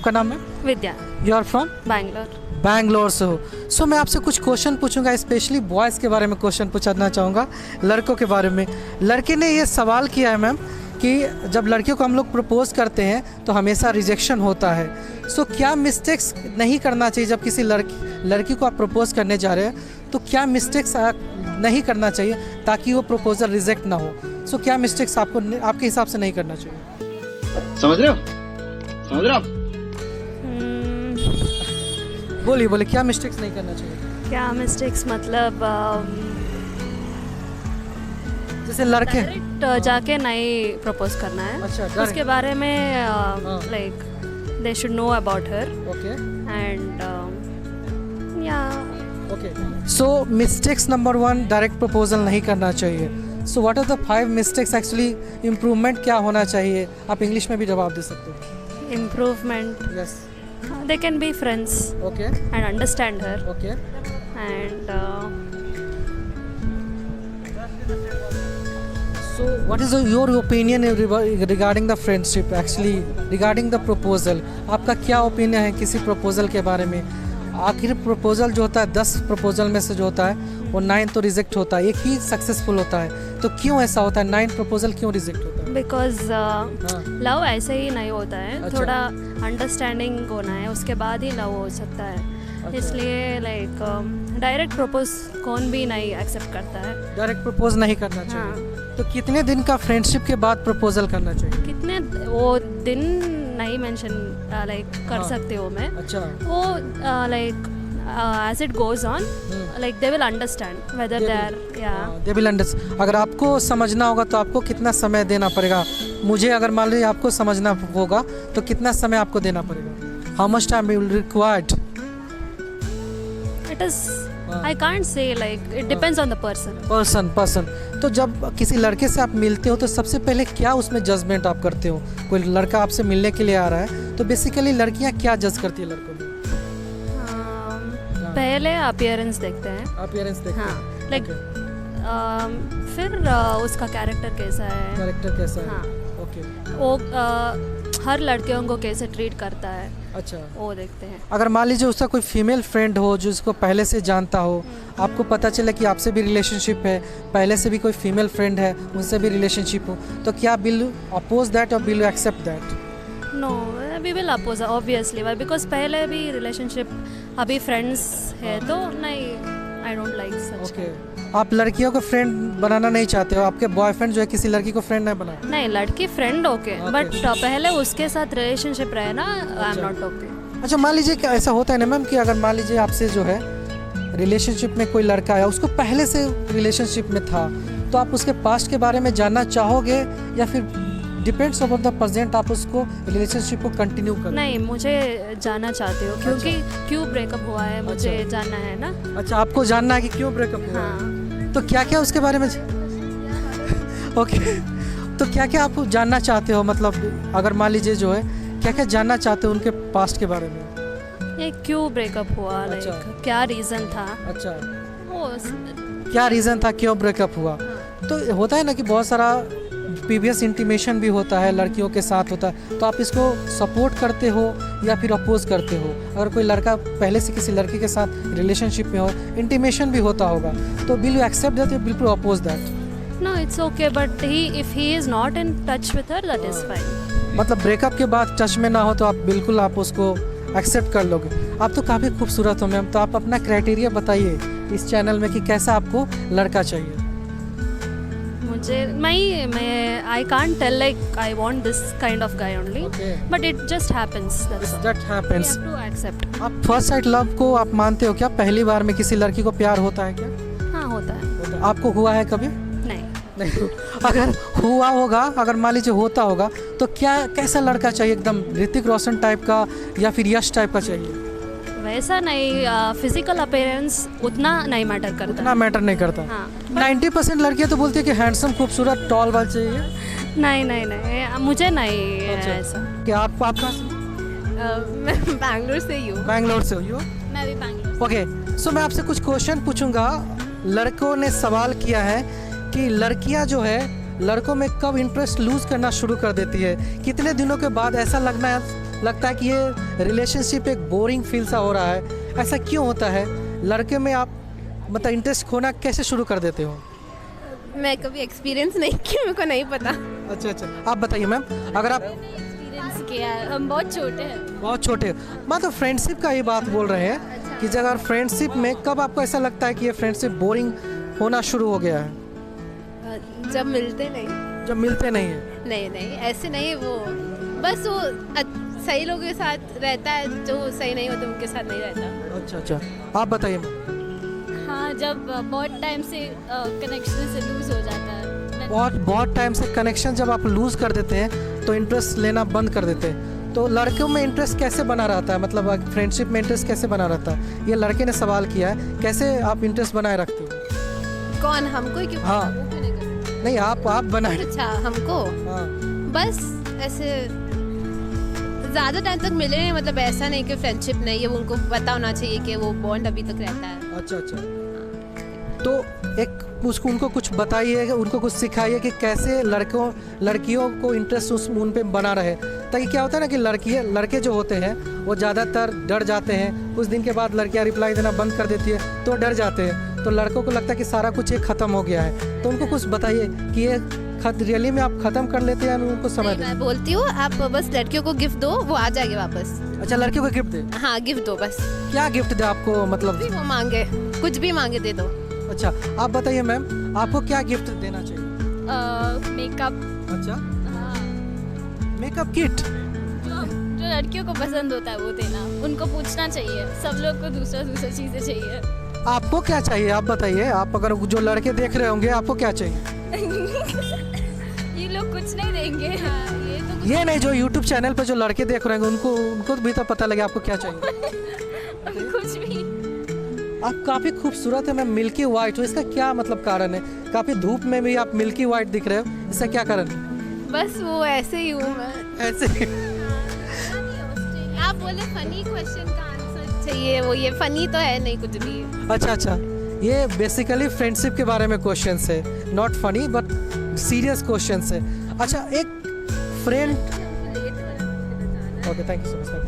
आपका नाम है? Vidya, you are from Bangalore. Bangalore से हो। सो मैं आपसे कुछ क्वेश्चन पूछूंगा, स्पेशली बॉयज़ के बारे में क्वेश्चन पूछना चाहूँगा, लड़कों के बारे में। लड़के ने ये सवाल किया है मैम कि जब लड़कियों को हम लोग प्रपोज करते हैं तो हमेशा रिजेक्शन होता है। सो क्या मिस्टेक्स नहीं करना चाहिए जब किसी लड़की को आप प्रपोज करने जा रहे हैं, तो क्या मिस्टेक्स नहीं करना चाहिए ताकि वो प्रपोजल रिजेक्ट ना हो? सो क्या मिस्टेक्स आपके हिसाब से नहीं करना चाहिए? समझ रहे हो? समझ रहे हो? बोलिए क्या मिस्टेक्स नहीं करना चाहिए? क्या मिस्टेक्स मतलब जैसे लड़के डायरेक्ट जाके नहीं प्रपोज करना है। अच्छा, उसके बारे में like they should know about her okay and या okay. So mistakes number 1, direct proposal नहीं करना चाहिए। So what are the 5 mistakes actually? Improvement क्या होना चाहिए? आप इंग्लिश में भी जवाब दे सकते हो। Improvement, yes, they can be friends okay and understand her okay. and So what is your opinion regarding the friendship, actually regarding the proposal? आपका क्या ओपिनियन है किसी प्रपोजल के बारे में? आखिर प्रपोजल जो होता है 10 प्रपोजल में से जो होता है वो 9 तो रिजेक्ट होता है, एक ही सक्सेसफुल होता है। तो क्यों ऐसा होता है? 9 प्रपोजल क्यों रिजेक्ट होता है? बिकॉज लव ऐसे ही नहीं होता है। अच्छा। थोड़ा अंडरस्टैंडिंग होना है, उसके बाद ही लव हो सकता है। अच्छा। इसलिए लाइक डायरेक्ट प्रपोज कौन भी नहीं एक्सेप्ट करता है। डायरेक्ट प्रपोज नहीं करना चाहिए। हाँ। तो कितने दिन का फ्रेंडशिप के बाद प्रपोजल करना चाहिए? कितने वो दिन नहीं मेंशन लाइक कर हाँ। सकते हो मैं। अच्छा, वो like as it goes on like they will understand whether They they will. are yeah they will understand. अगर आपको समझना होगा तो आपको कितना समय देना पड़ेगा? मुझे अगर मान लीजिए आपको समझना होगा तो कितना समय आपको देना पड़ेगा? How much time will required? it is I can't say, like it depends on the person. Person. तो जब किसी लड़के से आप मिलते हो तो सबसे पहले क्या उसमें जजमेंट आप करते हो? कोई लड़का आपसे मिलने के लिए आ रहा है तो बेसिकली लड़कियां क्या जज करती है लड़कों में? पहले अपीयरेंस देखते हैं। अपीयरेंस देखते हैं। हाँ, लाइक Okay. फिर उसका कैरेक्टर कैसा है, कैरेक्टर कैसा है? हाँ। ओके, वो हर लड़कियों को कैसे ट्रीट करता है अच्छा। वो देखते हैं। अगर मान लीजिए उसका कोई फीमेल फ्रेंड हो जो उसको पहले से जानता हो, आपको पता चले कि आपसे भी रिलेशनशिप है, पहले से भी कोई फीमेल फ्रेंड है उनसे भी रिलेशनशिप हो, तो क्या विल अपोज दैट और will you accept that? No, we will oppose obviously, why because पहले भी रिलेशनशिप, अभी फ्रेंड्स है तो नहीं, I don't like such. Okay, आप लड़कियों को फ्रेंड बनाना नहीं चाहते हो? आपके बॉयफ्रेंड जो है किसी लड़की को फ्रेंड नहीं बनाए? नहीं, लड़की फ्रेंड ओके, बट पहले उसके साथ रिलेशनशिप रहे ना, आई एम नॉट ओके। अच्छा, मान लीजिए कि ऐसा होता है ना मैम कि अगर मान लीजिए आपसे जो है रिलेशनशिप में कोई लड़का आया, उसको पहले से रिलेशनशिप में था, तो आप उसके पास्ट के बारे में जानना चाहोगे या फिर डिपेंड्स अपॉन द प्रेजेंट आप उसको रिलेशनशिप को कंटिन्यू करें? नहीं, मुझे जानना चाहती हूँ क्योंकि क्यों ब्रेकअप हुआ है मुझे अच्छा। जानना है ना। अच्छा, आपको जानना है कि क्यों ब्रेकअप हुआ? हाँ, तो क्या क्या उसके बारे में ओके, तो क्या क्या आप जानना चाहते हो? मतलब अगर मान लीजिए जो है क्या क्या जानना चाहते हो उनके पास्ट के बारे में? ये क्यों ब्रेकअप हुआ, अच्छा। लाइक क्या रीज़न था अच्छा, वो। क्या रीज़न था क्यों ब्रेकअप हुआ? तो होता है ना कि बहुत सारा प्रीवियस इंटीमेशन भी होता है, लड़कियों के साथ होता है, तो आप इसको सपोर्ट करते हो या फिर अपोज करते हो? अगर कोई लड़का पहले से किसी लड़की के साथ रिलेशनशिप में हो, इंटीमेशन भी होता होगा, तो विल यू एक्सेप्ट दैट या will you oppose that? No, it's okay, but if he is not in touch with her, that is fine. मतलब ब्रेकअप के बाद टच में ना हो तो आप बिल्कुल आप उसको एक्सेप्ट कर लोगे। आप तो काफ़ी खूबसूरत हो मैम, तो आप अपना क्राइटेरिया बताइए इस चैनल में कि कैसा आपको लड़का चाहिए? मुझे मैं I can't tell like I want this kind of guy only, Okay. But it just happens, that's all. That happens. To accept. आप फर्स्ट साइड लव को आप मानते हो क्या? पहली बार में किसी लड़की को प्यार होता है क्या? हाँ, होता है। आपको हुआ है कभी? नहीं, नहीं। अगर हुआ होगा, अगर मान लीजिए होता होगा, तो क्या कैसा लड़का चाहिए? एकदम ऋतिक रोशन टाइप का या फिर यश टाइप का चाहिए? वैसा नहीं, फिजिकल अपीयरेंस उतना नहीं मैटर करता। उतना मैटर नहीं करता। हाँ, 90% लड़कियां तो बोलती है कि हैंडसम, खूबसूरत, टॉल वाल चाहिए। नहीं नहीं नहीं, मुझे नहीं है अच्छा। ऐसा। क्या आप कहाँ से? मैं बैंगलोर से ही हूँ। बैंगलोर से हो you? मैं भी बैंगलोर। ओके, सो मैं आपसे कुछ क्वेश्चन पूछूंगा। लड़कों ने सवाल किया है कि लड़कियां जो है लड़कों में कब इंटरेस्ट लूज करना शुरू कर देती है, कितने दिनों के बाद ऐसा लगना लगता है कि ये रिलेशनशिप एक बोरिंग फील सा हो रहा है, ऐसा क्यों होता है? लड़के में आप मतलब इंटरेस्ट खोना कैसे शुरू कर देते हो? मैं कभी एक्सपीरियंस नहीं की, मेरे को नहीं पता। अच्छा अच्छा, आप बताइए मैम, अगर आप एक्सपीरियंस किया है, हम बहुत छोटे हैं। बहुत छोटे मतलब फ्रेंडशिप का ये बात बोल रहे हैं कि अगर फ्रेंडशिप में कब आपको ऐसा लगता है कि ये फ्रेंडशिप बोरिंग होना शुरू हो गया है? जब मिलते नहीं। जब मिलते नहीं है? नहीं नहीं, ऐसे नहीं, वो बस वो सही लोगों के साथ रहता है, जो सही नहीं होते उनके साथ नहीं रहता। अच्छा अच्छा, आप बताइए मैम। हाँ, जब बहुत टाइम से कनेक्शन से लूज हो जाता है। बहुत टाइम से कनेक्शन जब आप लूज़ कर देते हैं तो इंटरेस्ट लेना बंद कर देते हैं। तो लड़कों में इंटरेस्ट कैसे बना रहता है, मतलब फ्रेंडशिप में इंटरेस्ट कैसे बना रहता है? ये लड़के ने सवाल किया है, कैसे आप इंटरेस्ट बनाए रखते हो? कौन, हमको क्यों? हाँ। वो क्यों नहीं करते? नहीं, आप बनाए। अच्छा, हमको हाँ। बस ऐसे ज़्यादा टाइम तक मिले नहीं, मतलब ऐसा नहीं कि फ्रेंडशिप नहीं है, वो उनको पता होना चाहिए कि वो बॉन्ड अभी तक रहता है। अच्छा अच्छा, तो एक उसको उनको कुछ बताइए, उनको कुछ सिखाइए कि कैसे लड़कियों को इंटरेस्ट उन पे बना रहे, ताकि क्या होता है ना कि लड़के जो होते हैं वो ज़्यादातर डर जाते हैं। कुछ दिन के बाद लड़कियां रिप्लाई देना बंद कर देती है तो डर जाते हैं, तो लड़कों को लगता है कि सारा कुछ ये ख़त्म हो गया है। तो उनको कुछ बताइए कि ये रियली में आप ख़त्म कर लेते हैं, उनको समय दें। मैं बोलती हूँ, आप बस लड़कियों को गिफ्ट दो, वो आ जाएगी वापस। अच्छा, लड़कियों को गिफ्ट दे? हाँ, गिफ्ट दो बस। क्या गिफ्ट दे आपको, मतलब? कुछ भी वो मांगे, कुछ भी मांगे दे दो। अच्छा, आप बताइए मैम, आपको क्या गिफ्ट देना चाहिए? मेकअप। अच्छा, हाँ, मेकअप किट? जो लड़कियों को पसंद होता है वो देना, उनको पूछना चाहिए। सब लोग को दूसरा चीज़ें चाहिए। आपको क्या चाहिए, आप बताइए। आप अगर जो लड़के देख रहे होंगे, आपको क्या चाहिए? ये लोग कुछ नहीं देंगे। हाँ, ये नहीं, जो YouTube चैनल पे जो लड़के देख रहे होंगे उनको भी तो पता लगे आपको क्या चाहिए। कुछ भी। आप काफ़ी खूबसूरत है मैम, मिल्की वाइट हो, इसका क्या मतलब कारण है? काफ़ी धूप में भी आप मिल्की वाइट दिख रहे हो, इसका क्या कारण है? बस वो ऐसे ही हूँ मैं। ऐसे ही? आप बोले फनी क्वेश्चन का आंसर चाहिए, वो ये फनी तो है नहीं कुछ भी। अच्छा अच्छा, ये बेसिकली फ्रेंडशिप के बारे में क्वेश्चन है, not funny but serious question है। अच्छा, एक friend. Okay, thank you so much.